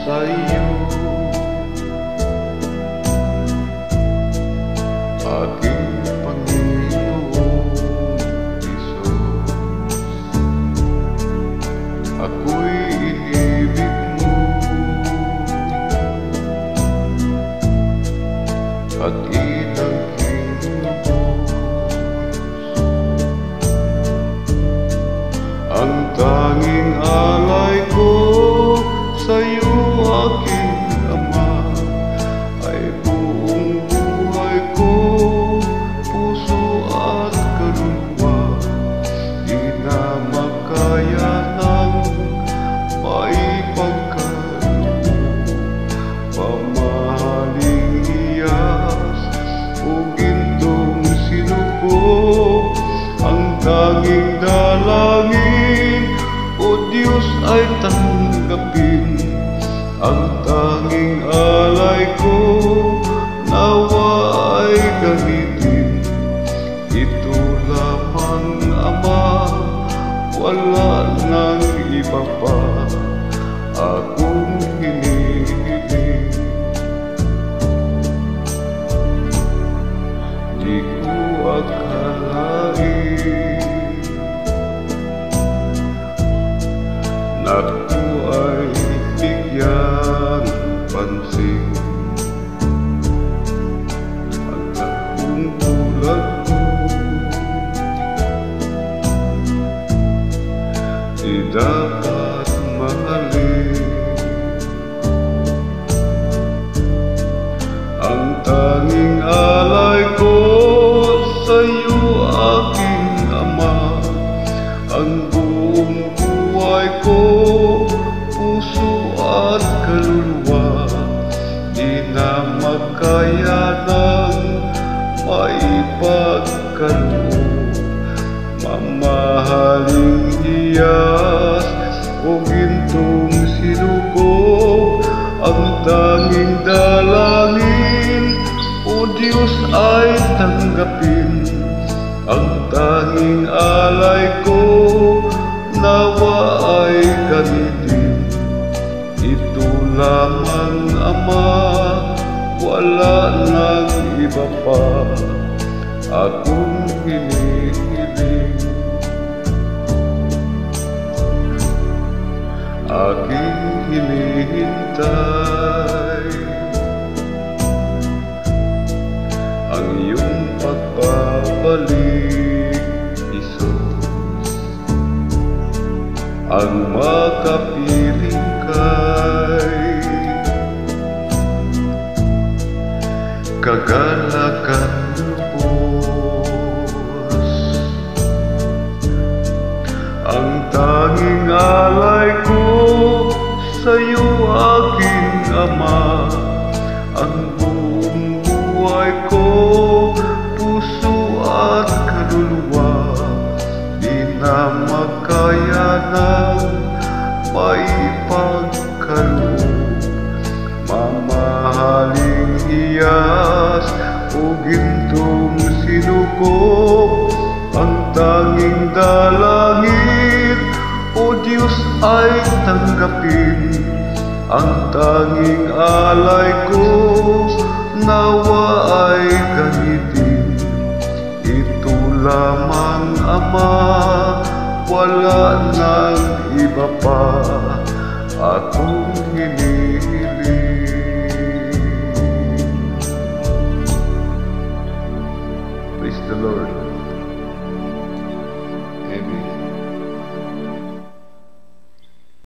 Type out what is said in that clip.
sa'yo, aking Panginoong Jesus. Ako'y inibig mo at inangking lubos. Ang tanging alay ko sa'yo, aking Ama, ay buong buhay ko, puso at kaluluwa. Di na makaya ng maipagkaloob, pamahaling hiyas o gintong sinuko. Ang tanging dalangin, O Diyos, ay tanggapin. Ang tanging alay ko, nawa ay gamitin. Ito lamang, Ama, wala nang iba pa akong hinihiling. Di ko akalain na ako ay bigyan pansin. Ang taong tulad ko, di dapat mahalin. Ang tanging alay ko sa'yo, aking Ama, ang buong buhay ko, puso at kaluluwa. Di na makaya ng maipagkaloob, mamahaling hiyas o gintong sinuko. Ang tanging dalangin, O Diyos, ay tanggapin. Ang tanging alay ko, nawa ay gamitin. Ito lamang, Ama, wala nang iba pa akong hinihiling. Aking hinihintay ang iyong pagbabalik, Jesus. Ang makapiling kay kagalakan lubos. Ang tanging alay ko sa'yo, aking Ama, ang buong buhay ko, puso at kaluluwa. Di na makaya ng maipagkaloob, mamahaling hiyas o gintong sinuko. Ang tanging dalangin, O Diyos, ay tanggapin. Ang tanging alay ko, nawa ay gamitin. Ito lamang, Ama, wala nang iba pa akong hinihiling. Praise the Lord.